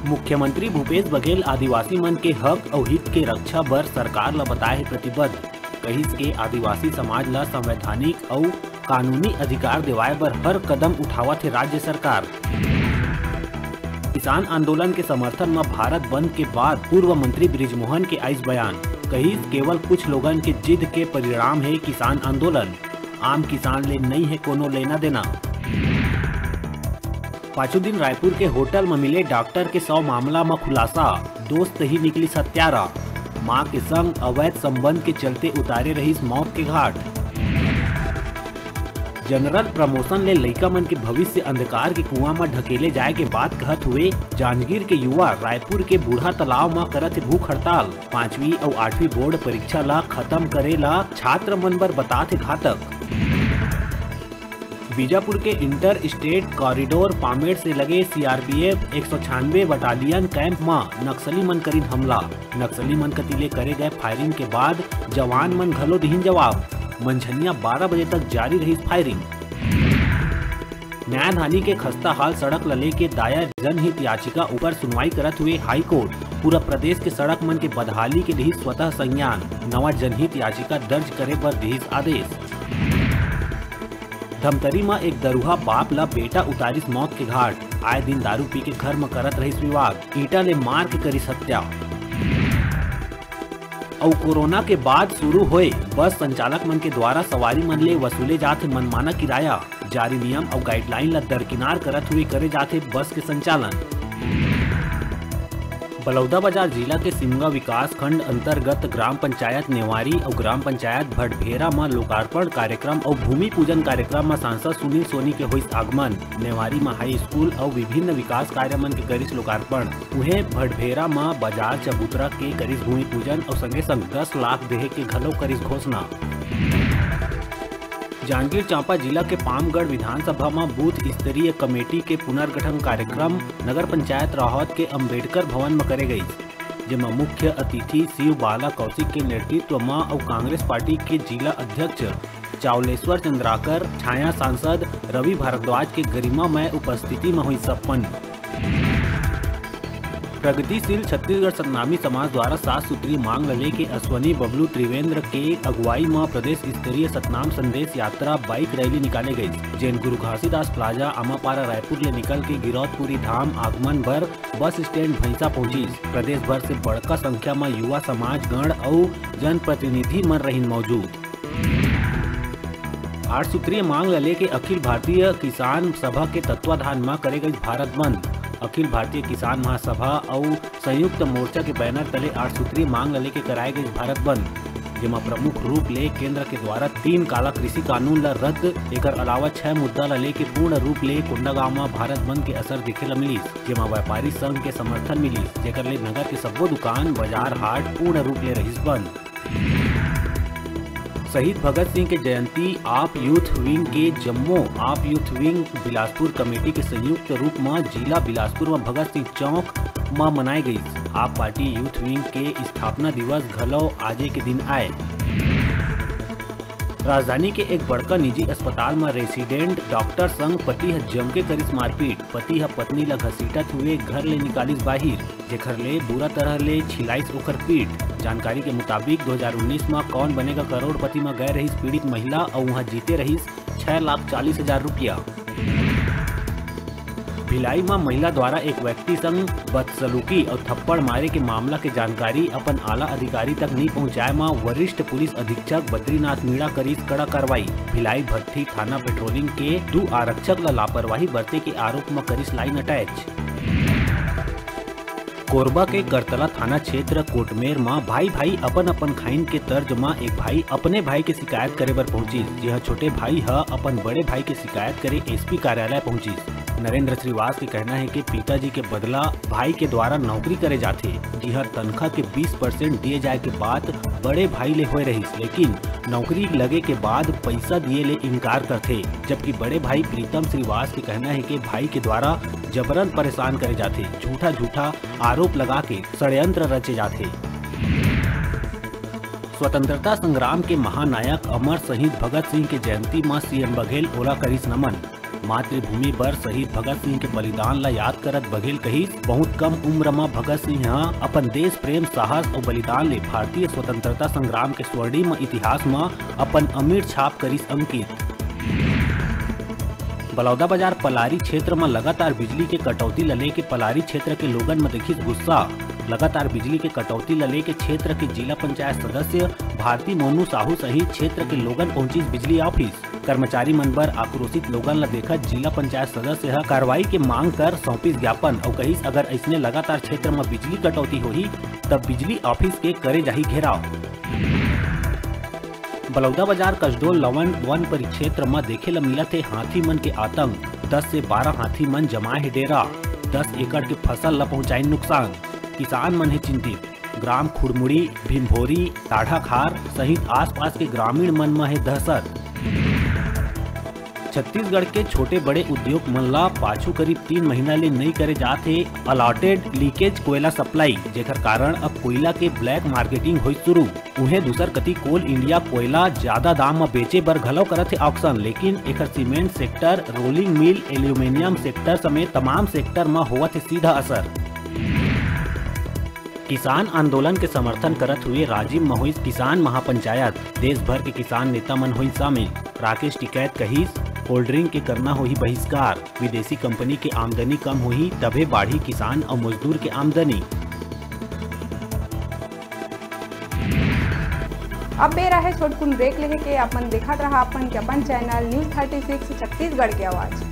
मुख्यमंत्री भूपेश बघेल आदिवासी मन के हक और हित के रक्षा बर सरकार ला बताए है प्रतिबद्ध। कहिस के आदिवासी समाज ला संवैधानिक और कानूनी अधिकार दिवाए बर हर कदम उठावत है राज्य सरकार। किसान आंदोलन के समर्थन में भारत बंद के बाद पूर्व मंत्री बृजमोहन के आइस बयान। कहिस केवल कुछ लोगन के जिद के परिणाम है किसान आंदोलन, आम किसान ले नहीं है कोनो लेना देना। पांचों दिन रायपुर के होटल में मिले डॉक्टर के 100 मामला में खुलासा, दोस्त ही निकली सत्यारा। मां के संग अवैध संबंध के चलते उतारे रही मौत के घाट। जनरल प्रमोशन ले लइका मन के भविष्य अंधकार के कुआं में ढकेले जाए के बात कहत हुए जांजगीर के युवा रायपुर के बूढ़ा तालाब में करत भूख हड़ताल। 5वीं और 8वीं बोर्ड परीक्षा ला खत्म करेला छात्र मन बर बताते घातक। बीजापुर के इंटर स्टेट कॉरिडोर पामेड़ से लगे सीआरपीएफ 196 बटालियन कैंप में नक्सली मन करीन हमला। नक्सली मन कतीले करे गए फायरिंग के बाद जवान मन घलो दिहिन जवाब। मंझनिया 12 बजे तक जारी रही फायरिंग। न्यायधानी के खस्ता हाल सड़क लले के दायर जनहित याचिका ऊपर सुनवाई करत हुए हाई कोर्ट पूरा प्रदेश के सड़क मन के बदहाली के लिए स्वतः संज्ञान। नवा जनहित याचिका दर्ज करे पर दिहिस आदेश। धमतरी में एक दरुहा बाप ला बेटा उतारिस मौत के घाट। आए दिन दारू पी के घर में करत रहिस विवाद, ईटा ले मार के करिस हत्या। और कोरोना के बाद शुरू होए बस संचालक मन के द्वारा सवारी मन ले वसूले जाते मनमाना किराया। जारी नियम और गाइडलाइन ला दरकिनार करत हुए करे जाते बस के संचालन। बलौदाबाजार जिला के सिमगा विकास खंड अंतर्गत ग्राम पंचायत नेवारी और ग्राम पंचायत भटभेरा में लोकार्पण कार्यक्रम और भूमि पूजन कार्यक्रम में सांसद सुनील सोनी के होइस आगमन। नेवारी में हाई स्कूल और विभिन्न विकास कार्य मन के करिस लोकार्पण। उहे भटभेरा में बाजार चबूतरा के करिस भूमि पूजन और संगे संग 10 लाख देहे के घलो करिस घोषणा। जांजगीर चांपा जिला के पामगढ़ विधानसभा में बूथ स्तरीय कमेटी के पुनर्गठन कार्यक्रम नगर पंचायत राहत के अंबेडकर भवन में करे गई, जिसमें मुख्य अतिथि शिव बाला कौशिक के नेतृत्व में और कांग्रेस पार्टी के जिला अध्यक्ष चावलेश्वर चंद्राकर, छाया सांसद रवि भारद्वाज के गरिमामय उपस्थिति में हुई संपन्न। प्रगतिशील छत्तीसगढ़ सतनामी समाज द्वारा 7 सूत्रीय मांग लले के अश्वनी बबलू त्रिवेंद्र के अगुवाई में प्रदेश स्तरीय सतनाम संदेश यात्रा बाइक रैली निकाले गई। जैन गुरु घासीदास प्लाजा अमापारा रायपुर ले निकल के गिरौदपुरी धाम आगमन भर बस स्टैंड भैंसा पहुंची। प्रदेश भर से बड़का संख्या में युवा समाज गण और जनप्रतिनिधि मन रही मौजूद। 8 सूत्रीय मांग लले के अखिल भारतीय किसान सभा के तत्वाधान में करे गई भारत बंद। अखिल भारतीय किसान महासभा और संयुक्त मोर्चा के बैनर तले 8 सूत्रीय मांग लेके कराए गए भारत बंद, जिसमें प्रमुख रूप ले केंद्र के द्वारा 3 काला कृषि कानून ला रद्द, एकर अलावा 6 मुद्दा ला लेके पूर्ण रूप ले कोंडागांव में भारत बंद के असर दिखे ला मिलिस, जिसमें व्यापारी संघ के समर्थन मिलिस, जेकर ले नगर के सब्बो दुकान बाजार हाट पूर्ण रूप ले रहिस बंद। शहीद भगत सिंह के जयंती आप यूथ विंग के जम्मू आप यूथ विंग बिलासपुर कमेटी के संयुक्त रूप में जिला बिलासपुर में भगत सिंह चौक में मनाई गई। आप पार्टी यूथ विंग के स्थापना दिवस घलो आजे के दिन आए। राजधानी के एक बड़का निजी अस्पताल में रेसिडेंट डॉक्टर संग पति ह जम के करिस मारपीट। पति ह पत्नी ला घसीटत हुए घर ले निकालिस बाहिर, जेकर ले बुरा तरह ले छिलाइस ओकर पीठ। जानकारी के मुताबिक 2019 में कौन बनेगा करोड़पति में गए रही पीड़ित महिला और वहां जीते रही 6,40,000 रुपया। भिलाई में महिला द्वारा एक व्यक्ति संग बदसलूकी और थप्पड़ मारे के मामला के जानकारी अपन आला अधिकारी तक नहीं पहुंचाए में वरिष्ठ पुलिस अधीक्षक बद्रीनाथ मीणा करिस कड़ा कार्रवाई। भिलाई भट्टी थाना पेट्रोलिंग के 2 आरक्षक ला लापरवाही बरते के आरोप में करिस लाइन अटैच। कोरबा के करतला थाना क्षेत्र कोटमेर में भाई अपन अपन खाइन के तर्ज में एक भाई अपने भाई के शिकायत करे बर पहुंची। यह छोटे भाई अपन बड़े भाई के शिकायत करे एसपी कार्यालय पहुंची। नरेंद्र श्रीवास के कहना है कि पिताजी के बदला भाई के द्वारा नौकरी करे जाते, जिहर तनख्वाह के 20% दिए जाए के बात बड़े भाई ले होए रही, लेकिन नौकरी लगे के बाद पैसा दिए ले इनकार करते। जबकि बड़े भाई प्रीतम श्रीवास के कहना है कि भाई के द्वारा जबरन परेशान करे जाते, झूठा आरोप लगा के षड्यंत्र रचे जाते। स्वतंत्रता संग्राम के महानायक अमर शहीद भगत सिंह के जयंती में सीएम बघेल ओला करिस नमन। मातृभूमि बर शहीद भगत सिंह के बलिदान ला याद करत बघेल कहिस बहुत कम उम्र में भगत सिंह अपन देश प्रेम साहस और बलिदान ले भारतीय स्वतंत्रता संग्राम के स्वर्णिम इतिहास में अपन अमीर छाप करिस अंकित। बलौदाबाजार पलारी क्षेत्र में लगातार बिजली के कटौती लले के पलारी क्षेत्र के लोगन में देखिस गुस्सा। लगातार बिजली के कटौती लले के क्षेत्र के जिला पंचायत सदस्य भारती मोनू साहू सहित क्षेत्र के लोगन पहुंचिस बिजली ऑफिस। कर्मचारी मन बर आक्रोशित लोगन ला देखत जिला पंचायत सदस्य कार्रवाई के मांग कर सौंपिस ज्ञापन और कहिस अगर ऐसने लगातार क्षेत्र में बिजली कटौती होही तब बिजली ऑफिस के करे जाही घेराव। बलौदाबाजार कसडोल लवन वन परिक्षेत्र में देखे ला मिला थे हाथी मन के आतंक। 10 से 12 हाथी मन जमाए है डेरा। 10 एकड़ के फसल ला पहुंचाई नुकसान। किसान मन है चिंतित। ग्राम खुड़मुड़ी भीमभोरी टाढ़ाखार सहित आसपास के ग्रामीण मन में है दहशत। छत्तीसगढ़ के छोटे बड़े उद्योग मन ला पाछू करीब 3 महीना ले नहीं करे जाते अलॉटेड लीकेज कोयला सप्लाई, जेकर कारण अब कोयला के ब्लैक मार्केटिंग हुई शुरू। उन्हें दूसर कति कोल इंडिया कोयला ज्यादा दाम में बेचे बर घलो करत है ऑक्शन, लेकिन एकर cement sector, rolling mill, aluminium sector समेत तमाम सेक्टर में होवत है सीधा असर। किसान आंदोलन के समर्थन करत हुए राजीव में हुई किसान महापंचायत। देश भर के किसान नेता मन हुई शामिल। राकेश टिकैत कहिस कोल्ड ड्रिंक के करना हुई बहिष्कार। विदेशी कंपनी के आमदनी कम हुई तबे बाढ़ी किसान और मजदूर के आमदनी। अब बेरा है छोटकुन ब्रेक लेके अपन देखत रहा अपन चैनल न्यूज़ 36 छत्तीसगढ़ की आवाज।